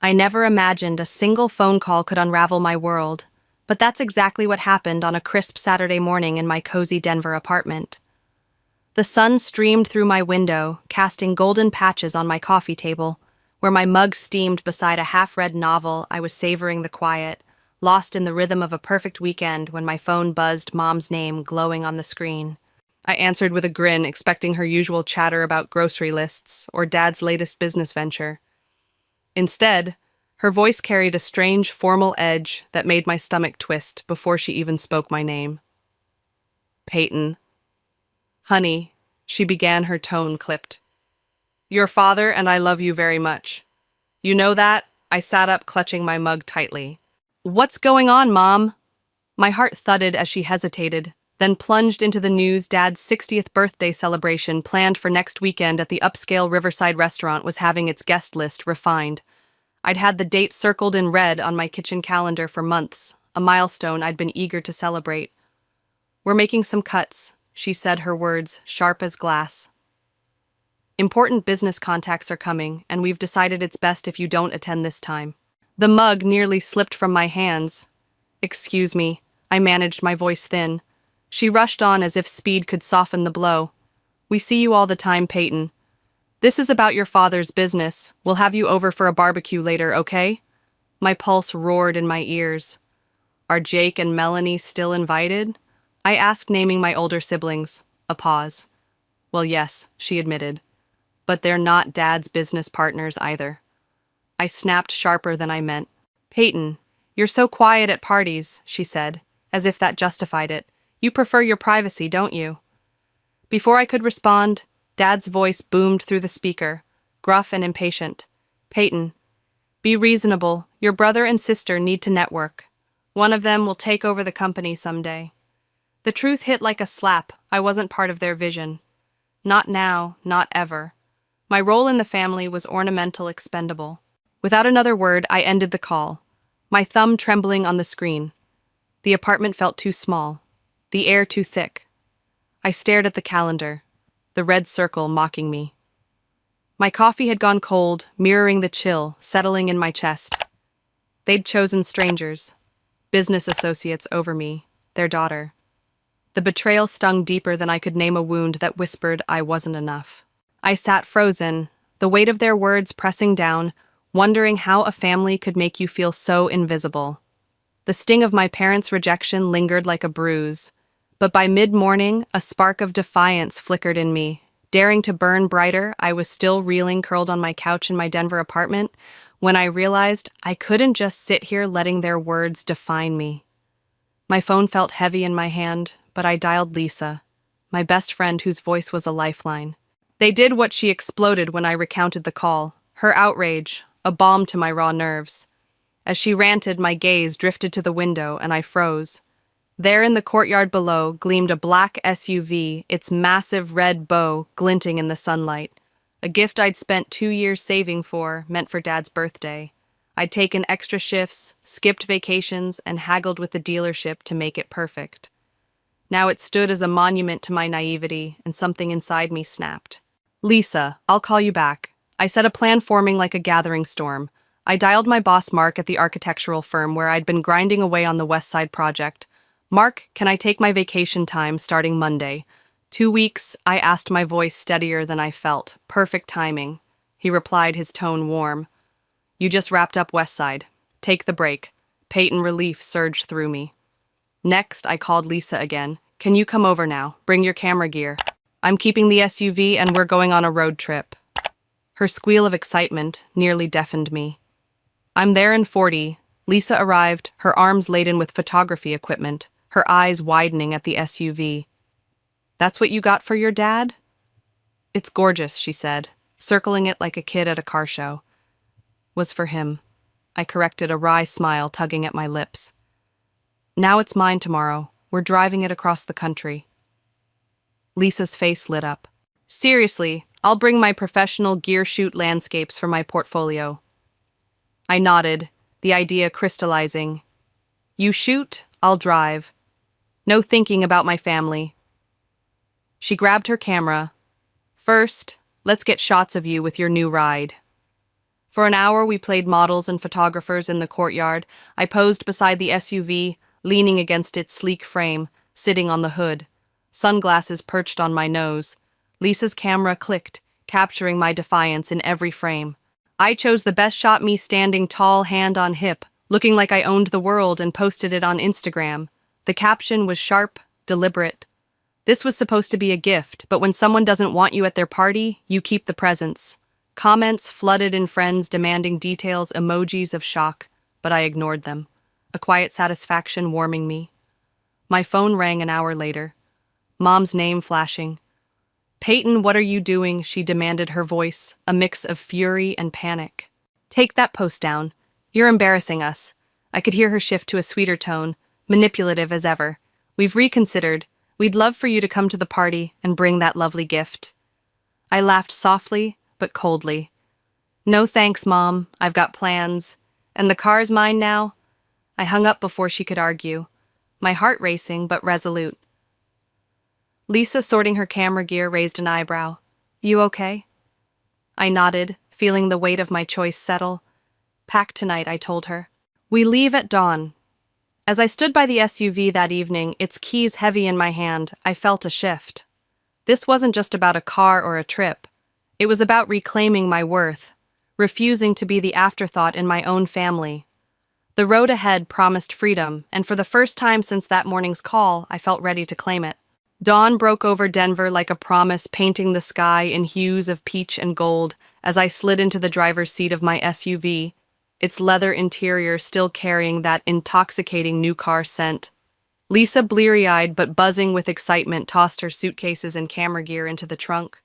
I never imagined a single phone call could unravel my world, but that's exactly what happened on a crisp Saturday morning in my cozy Denver apartment. The sun streamed through my window, casting golden patches on my coffee table, where my mug steamed beside a half-read novel. I was savoring the quiet, lost in the rhythm of a perfect weekend when my phone buzzed Mom's name glowing on the screen. I answered with a grin, expecting her usual chatter about grocery lists or Dad's latest business venture. Instead, her voice carried a strange, formal edge that made my stomach twist before she even spoke my name. Peyton. Honey, she began, her tone clipped. Your father and I love you very much. You know that? I sat up, clutching my mug tightly. What's going on, Mom? My heart thudded as she hesitated, then plunged into the news. Dad's 60th birthday celebration, planned for next weekend at the upscale Riverside restaurant, was having its guest list refined. I'd had the date circled in red on my kitchen calendar for months, a milestone I'd been eager to celebrate. We're making some cuts, she said, her words sharp as glass. Important business contacts are coming, and we've decided it's best if you don't attend this time. The mug nearly slipped from my hands. Excuse me, I managed, my voice thin. She rushed on as if speed could soften the blow. We see you all the time, Peyton. This is about your father's business. We'll have you over for a barbecue later, okay? My pulse roared in my ears. Are Jake and Melanie still invited? I asked, naming my older siblings. A pause. Well, yes, she admitted. But they're not Dad's business partners either. I snapped sharper than I meant. Peyton, you're so quiet at parties, she said, as if that justified it. You prefer your privacy, don't you? Before I could respond, Dad's voice boomed through the speaker, gruff and impatient. Peyton, be reasonable. Your brother and sister need to network. One of them will take over the company someday. The truth hit like a slap. I wasn't part of their vision. Not now, not ever. My role in the family was ornamental, expendable. Without another word, I ended the call, my thumb trembling on the screen. The apartment felt too small, the air too thick. I stared at the calendar, the red circle mocking me. My coffee had gone cold, mirroring the chill settling in my chest. They'd chosen strangers, business associates over me, their daughter. The betrayal stung deeper than I could name a wound that whispered I wasn't enough. I sat frozen, the weight of their words pressing down, wondering how a family could make you feel so invisible. The sting of my parents' rejection lingered like a bruise, but by mid-morning, a spark of defiance flickered in me. Daring to burn brighter, I was still reeling, curled on my couch in my Denver apartment, when I realized I couldn't just sit here letting their words define me. My phone felt heavy in my hand, but I dialed Lisa, my best friend whose voice was a lifeline. They did what she exploded when I recounted the call, her outrage, a balm to my raw nerves. As she ranted, my gaze drifted to the window and I froze. There in the courtyard below gleamed a black SUV, its massive red bow glinting in the sunlight. A gift I'd spent 2 years saving for, meant for Dad's birthday. I'd taken extra shifts, skipped vacations, and haggled with the dealership to make it perfect. Now it stood as a monument to my naivety, and something inside me snapped. Lisa, I'll call you back. I said, a plan forming like a gathering storm. I dialed my boss Mark at the architectural firm where I'd been grinding away on the West Side project. Mark, can I take my vacation time starting Monday? 2 weeks, I asked, my voice steadier than I felt. Perfect timing. He replied, his tone warm. You just wrapped up West Side. Take the break. Peyton, relief surged through me. Next, I called Lisa again. Can you come over now? Bring your camera gear. I'm keeping the SUV and we're going on a road trip. Her squeal of excitement nearly deafened me. I'm there in 40. Lisa arrived, her arms laden with photography equipment, her eyes widening at the SUV. That's what you got for your dad? It's gorgeous, she said, circling it like a kid at a car show. Was for him. I corrected, a wry smile tugging at my lips. Now it's mine tomorrow. We're driving it across the country. Lisa's face lit up. Seriously, I'll bring my professional gear, shoot landscapes for my portfolio. I nodded, the idea crystallizing. You shoot, I'll drive. No thinking about my family. She grabbed her camera. First, let's get shots of you with your new ride. For an hour, we played models and photographers in the courtyard. I posed beside the SUV, leaning against its sleek frame, sitting on the hood. Sunglasses perched on my nose. Lisa's camera clicked, capturing my defiance in every frame. I chose the best shot, me standing tall, hand on hip, looking like I owned the world, and posted it on Instagram. The caption was sharp, deliberate. This was supposed to be a gift, but when someone doesn't want you at their party, you keep the presents. Comments flooded in, friends demanding details, emojis of shock, but I ignored them, a quiet satisfaction warming me. My phone rang an hour later. Mom's name flashing. "Peyton, what are you doing?" she demanded, her voice, a mix of fury and panic. "Take that post down. You're embarrassing us." I could hear her shift to a sweeter tone, manipulative as ever. "We've reconsidered. We'd love for you to come to the party and bring that lovely gift." I laughed softly, but coldly. "No thanks, Mom. I've got plans. And the car's mine now?" I hung up before she could argue, my heart racing but resolute. Lisa, sorting her camera gear, raised an eyebrow. "You okay?" I nodded, feeling the weight of my choice settle. "Pack tonight," I told her. "We leave at dawn." As I stood by the SUV that evening, its keys heavy in my hand, I felt a shift. This wasn't just about a car or a trip. It was about reclaiming my worth, refusing to be the afterthought in my own family. The road ahead promised freedom, and for the first time since that morning's call, I felt ready to claim it. Dawn broke over Denver like a promise, painting the sky in hues of peach and gold as I slid into the driver's seat of my SUV, its leather interior still carrying that intoxicating new car scent. Lisa, bleary-eyed but buzzing with excitement, tossed her suitcases and camera gear into the trunk,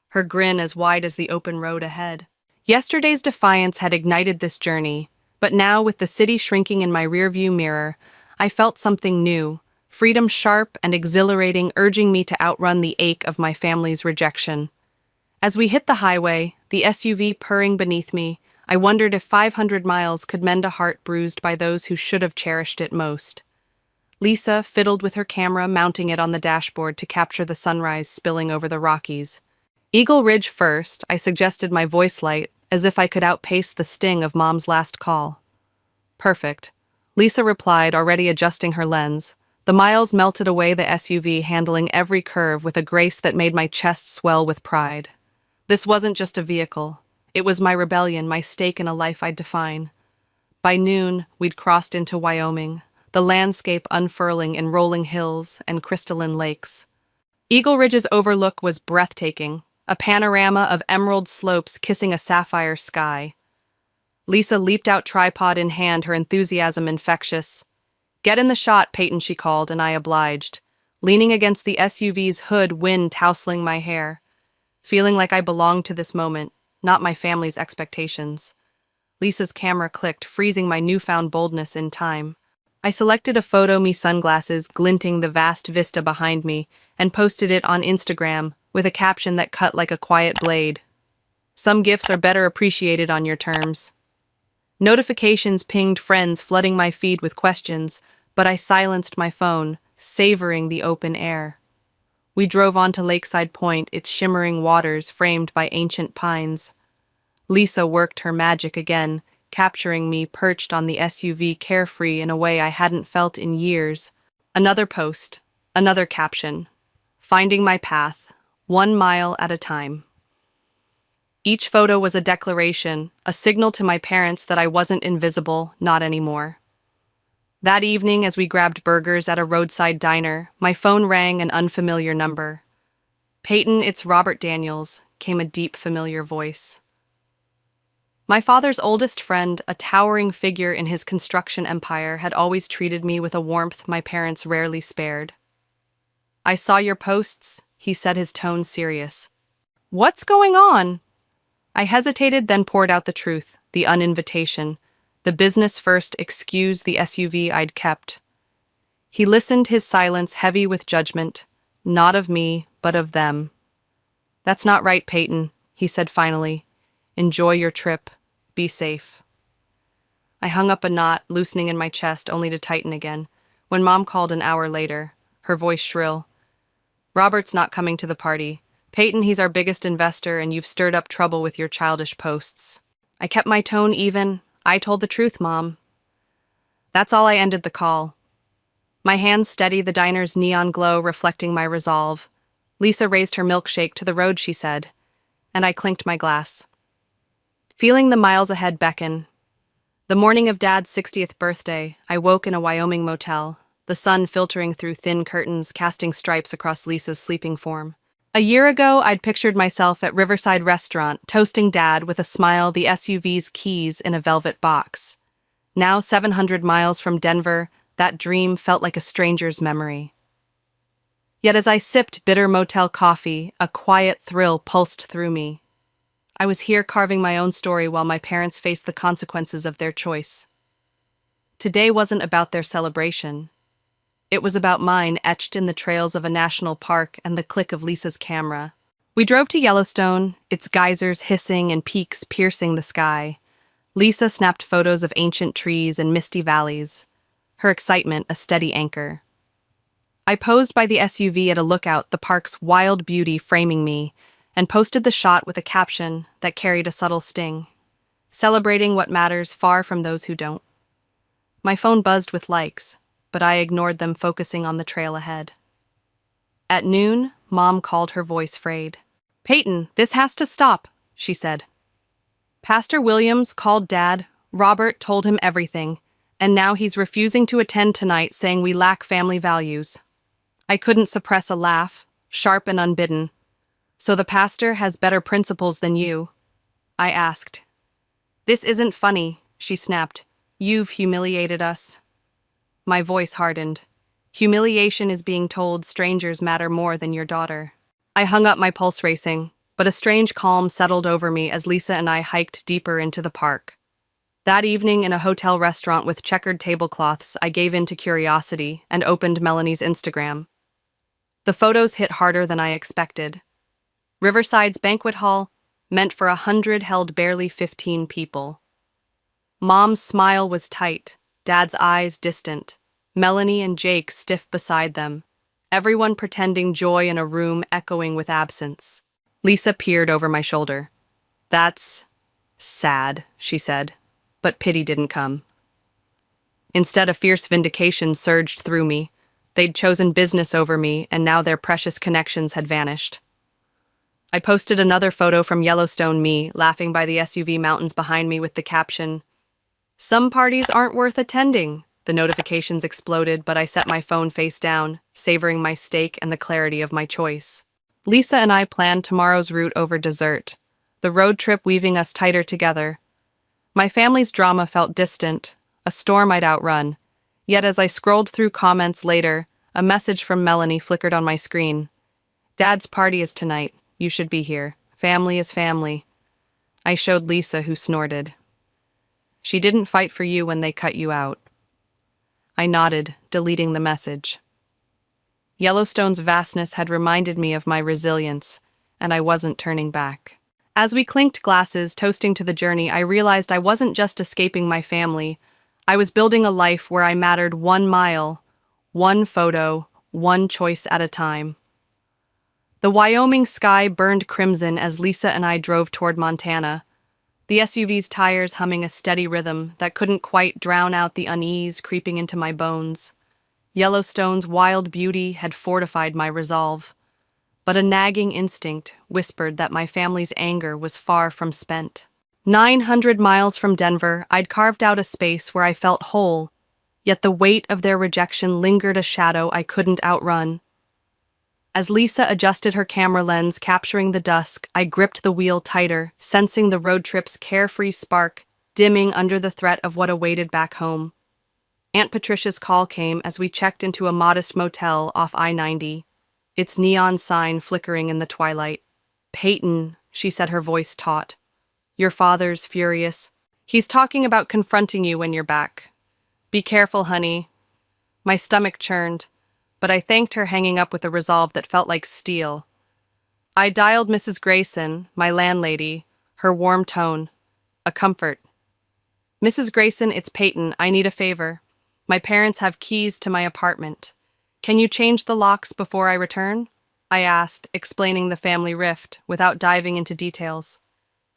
her grin as wide as the open road ahead. Yesterday's defiance had ignited this journey, but now, with the city shrinking in my rearview mirror, I felt something new. Freedom sharp and exhilarating, urging me to outrun the ache of my family's rejection. As we hit the highway, the SUV purring beneath me, I wondered if 500 miles could mend a heart bruised by those who should have cherished it most. Lisa fiddled with her camera, mounting it on the dashboard to capture the sunrise spilling over the Rockies. "Eagle Ridge first," I suggested, my voice light, as if I could outpace the sting of Mom's last call. "Perfect," Lisa replied, already adjusting her lens. The miles melted away, the SUV handling every curve with a grace that made my chest swell with pride. This wasn't just a vehicle. It was my rebellion, my stake in a life I'd define. By noon, we'd crossed into Wyoming, the landscape unfurling in rolling hills and crystalline lakes. Eagle Ridge's overlook was breathtaking, a panorama of emerald slopes kissing a sapphire sky. Lisa leaped out, tripod in hand, her enthusiasm infectious. "Get in the shot, Peyton," she called, and I obliged, leaning against the SUV's hood, wind tousling my hair, feeling like I belonged to this moment, not my family's expectations. Lisa's camera clicked, freezing my newfound boldness in time. I selected a photo, me sunglasses glinting the vast vista behind me, and posted it on Instagram with a caption that cut like a quiet blade. "Some gifts are better appreciated on your terms." Notifications pinged, friends flooding my feed with questions, but I silenced my phone, savoring the open air. We drove onto Lakeside Point, its shimmering waters framed by ancient pines. Lisa worked her magic again, capturing me perched on the SUV, carefree in a way I hadn't felt in years. Another post, another caption. Finding my path, 1 mile at a time. Each photo was a declaration, a signal to my parents that I wasn't invisible, not anymore. That evening, as we grabbed burgers at a roadside diner, my phone rang, an unfamiliar number. "Peyton, it's Robert Daniels," came a deep, familiar voice. My father's oldest friend, a towering figure in his construction empire, had always treated me with a warmth my parents rarely spared. "I saw your posts," he said, his tone serious. "What's going on?" I hesitated, then poured out the truth, the uninvitation, the business-first excuse, the SUV I'd kept. He listened, his silence heavy with judgment, not of me, but of them. "That's not right, Peyton," he said finally. "Enjoy your trip. Be safe." I hung up a knot, loosening in my chest, only to tighten again, when Mom called an hour later, her voice shrill. "Robert's not coming to the party. Peyton, he's our biggest investor, and you've stirred up trouble with your childish posts." I kept my tone even. I told the truth, Mom. That's all I ended the call. My hands steady the diner's neon glow reflecting my resolve. Lisa raised her milkshake to the road, she said, and I clinked my glass. Feeling the miles ahead beckon. The morning of Dad's 60th birthday, I woke in a Wyoming motel, the sun filtering through thin curtains, casting stripes across Lisa's sleeping form. A year ago, I'd pictured myself at Riverside Restaurant, toasting Dad with a smile, the SUV's keys in a velvet box. Now, 700 miles from Denver, that dream felt like a stranger's memory. Yet as I sipped bitter motel coffee, a quiet thrill pulsed through me. I was here carving my own story while my parents faced the consequences of their choice. Today wasn't about their celebration. It was about mine, etched in the trails of a national park and the click of Lisa's camera. We drove to Yellowstone, its geysers hissing and peaks piercing the sky. Lisa snapped photos of ancient trees and misty valleys, her excitement a steady anchor. I posed by the SUV at a lookout, the park's wild beauty framing me, and posted the shot with a caption that carried a subtle sting, celebrating what matters far from those who don't. My phone buzzed with likes, but I ignored them, focusing on the trail ahead. At noon, Mom called, her voice frayed. "Peyton, this has to stop," she said. "Pastor Williams called Dad, Robert told him everything, and now he's refusing to attend tonight, saying we lack family values." I couldn't suppress a laugh, sharp and unbidden. "So the pastor has better principles than you?" I asked. "This isn't funny," she snapped. "You've humiliated us." My voice hardened. "Humiliation is being told strangers matter more than your daughter." I hung up, my pulse racing, but a strange calm settled over me as Lisa and I hiked deeper into the park. That evening, in a hotel restaurant with checkered tablecloths, I gave in to curiosity and opened Melanie's Instagram. The photos hit harder than I expected. Riverside's banquet hall, meant for 100, held barely 15 people. Mom's smile was tight, Dad's eyes distant, Melanie and Jake stiff beside them, everyone pretending joy in a room echoing with absence. Lisa peered over my shoulder. "That's sad," she said, but pity didn't come. Instead, a fierce vindication surged through me. They'd chosen business over me, and now their precious connections had vanished. I posted another photo from Yellowstone, me laughing by the SUV mountains behind me with the caption, "Some parties aren't worth attending." The notifications exploded, but I set my phone face down, savoring my steak and the clarity of my choice. Lisa and I planned tomorrow's route over dessert, the road trip weaving us tighter together. My family's drama felt distant, a storm I'd outrun. Yet as I scrolled through comments later, a message from Melanie flickered on my screen. "Dad's party is tonight. You should be here. Family is family." I showed Lisa, who snorted. "She didn't fight for you when they cut you out." I nodded, deleting the message. Yellowstone's vastness had reminded me of my resilience, and I wasn't turning back. As we clinked glasses, toasting to the journey, I realized I wasn't just escaping my family. I was building a life where I mattered 1 mile, 1 photo, 1 choice at a time. The Wyoming sky burned crimson as Lisa and I drove toward Montana, the SUV's tires humming a steady rhythm that couldn't quite drown out the unease creeping into my bones. Yellowstone's wild beauty had fortified my resolve, but a nagging instinct whispered that my family's anger was far from spent. 900 miles from Denver, I'd carved out a space where I felt whole, yet the weight of their rejection lingered, a shadow I couldn't outrun. As Lisa adjusted her camera lens, capturing the dusk, I gripped the wheel tighter, sensing the road trip's carefree spark dimming under the threat of what awaited back home. Aunt Patricia's call came as we checked into a modest motel off I-90, its neon sign flickering in the twilight. "Peyton," she said, her voice taut. "Your father's furious. He's talking about confronting you when you're back. Be careful, honey." My stomach churned, but I thanked her, hanging up with a resolve that felt like steel. I dialed Mrs. Grayson, my landlady, her warm tone, a comfort. "Mrs. Grayson, it's Peyton. I need a favor. My parents have keys to my apartment. Can you change the locks before I return?" I asked, explaining the family rift without diving into details.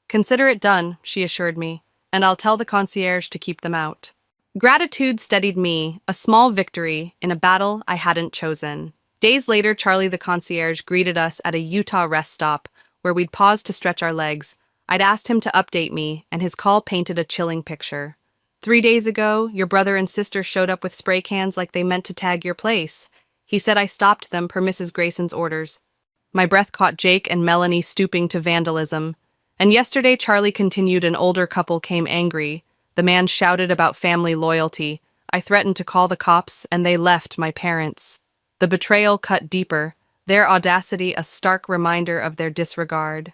Consider it done, she assured me, and I'll tell the concierge to keep them out. Gratitude steadied me, a small victory in a battle I hadn't chosen. Days later, Charlie the concierge greeted us at a Utah rest stop where we'd paused to stretch our legs. I'd asked him to update me, and his call painted a chilling picture. 3 days ago, your brother and sister showed up with spray cans like they meant to tag your place. He said I stopped them per Mrs. Grayson's orders. My breath caught Jake and Melanie stooping to vandalism. And yesterday, Charlie continued, an older couple came angry. The man shouted about family loyalty. I threatened to call the cops, and they left my parents. The betrayal cut deeper, their audacity a stark reminder of their disregard.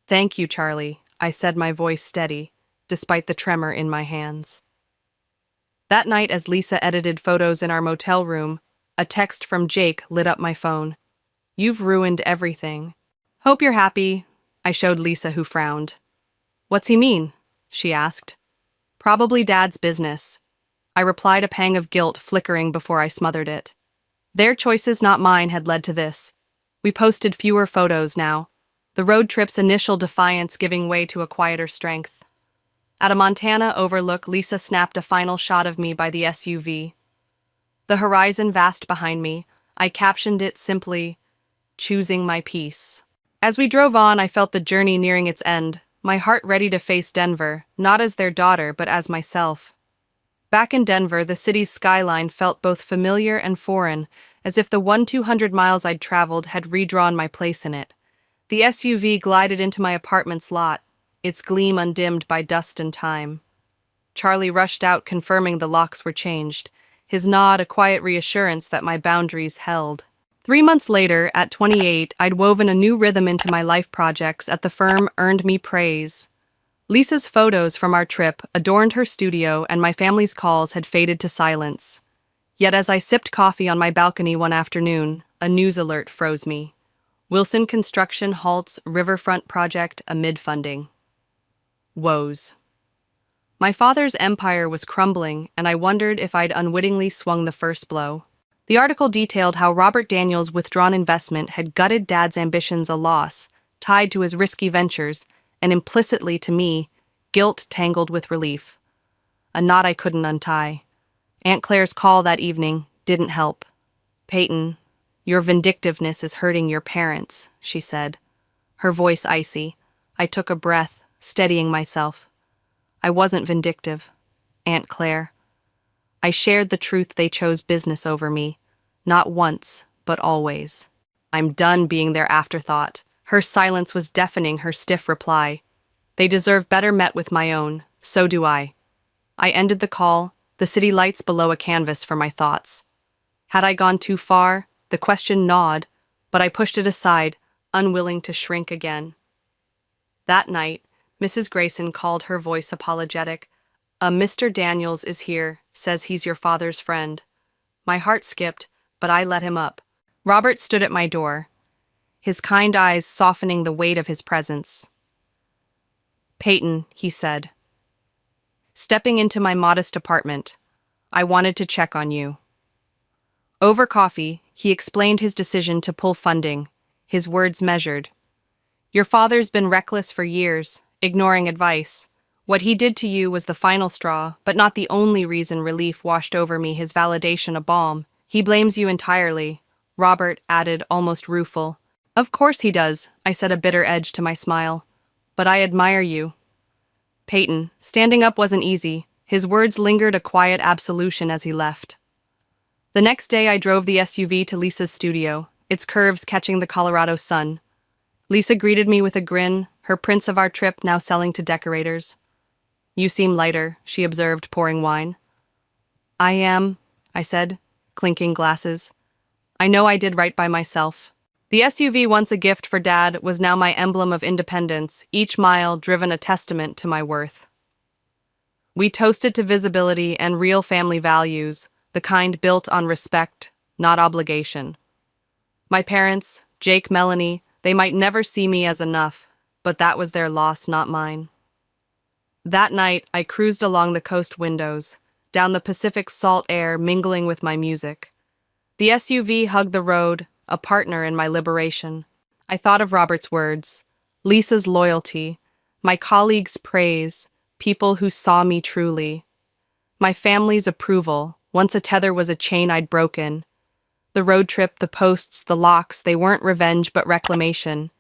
Thank you, Charlie, I said, my voice steady, despite the tremor in my hands. That night, as Lisa edited photos in our motel room, a text from Jake lit up my phone. You've ruined everything. Hope you're happy, I showed Lisa, who frowned. What's he mean? She asked. Probably Dad's business. I replied, a pang of guilt flickering before I smothered it. Their choices, not mine, had led to this. We posted fewer photos now, the road trip's initial defiance giving way to a quieter strength. At a Montana overlook, Lisa snapped a final shot of me by the SUV. The horizon vast behind me, I captioned it simply, choosing my peace. As we drove on, I felt the journey nearing its end, my heart ready to face Denver, not as their daughter, but as myself. Back in Denver, the city's skyline felt both familiar and foreign, as if the 200 miles I'd traveled had redrawn my place in it. The SUV glided into my apartment's lot, its gleam undimmed by dust and time. Charlie rushed out, confirming the locks were changed, his nod a quiet reassurance that my boundaries held. 3 months later, at 28, I'd woven a new rhythm into my life projects at the firm earned me praise. Lisa's photos from our trip adorned her studio, and my family's calls had faded to silence. Yet as I sipped coffee on my balcony one afternoon, a news alert froze me. Wilson Construction halts riverfront project amid funding. Woes. My father's empire was crumbling, and I wondered if I'd unwittingly swung the first blow. The article detailed how Robert Daniels' withdrawn investment had gutted Dad's ambitions, a loss tied to his risky ventures, and implicitly to me, guilt tangled with relief. A knot I couldn't untie. Aunt Claire's call that evening didn't help. Peyton, your vindictiveness is hurting your parents, she said, her voice icy. I took a breath, steadying myself. I wasn't vindictive, Aunt Claire. I shared the truth they chose business over me, not once, but always. I'm done being their afterthought. Her silence was deafening, her stiff reply. They deserve better, met with my own. So do I. I ended the call, the city lights below a canvas for my thoughts. Had I gone too far? The question gnawed, but I pushed it aside, unwilling to shrink again. That night, Mrs. Grayson called, her voice apologetic. Mr. Daniels is here, says he's your father's friend. My heart skipped, but I let him up. Robert stood at my door, his kind eyes softening the weight of his presence. Peyton, he said. Stepping into my modest apartment, I wanted to check on you. Over coffee, he explained his decision to pull funding, his words measured. Your father's been reckless for years, ignoring advice. What he did to you was the final straw, but not the only reason. Relief washed over me, his validation a balm. He blames you entirely, Robert added, almost rueful. Of course he does, I said, a bitter edge to my smile. But I admire you. Peyton, standing up wasn't easy. His words lingered, a quiet absolution as he left. The next day I drove the SUV to Lisa's studio, its curves catching the Colorado sun. Lisa greeted me with a grin, her prints of our trip now selling to decorators. You seem lighter, she observed, pouring wine. I am, I said, clinking glasses. I know I did right by myself. The SUV, once a gift for Dad, was now my emblem of independence, each mile driven a testament to my worth. We toasted to visibility and real family values, the kind built on respect, not obligation. My parents, Jake, Melanie, they might never see me as enough, but that was their loss, not mine. That night, I cruised along the coast windows, down the Pacific's salt air mingling with my music. The SUV hugged the road, a partner in my liberation. I thought of Robert's words, Lisa's loyalty, My colleagues' praise, people who saw me truly. My family's approval, once a tether was a chain I'd broken. The road trip, the posts, the locks, they weren't revenge but reclamation.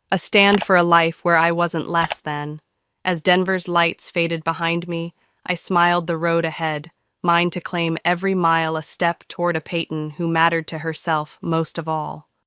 A stand for a life where I wasn't less than. As Denver's lights faded behind me, I smiled the road ahead, mine to claim every mile a step toward a Peyton who mattered to herself most of all.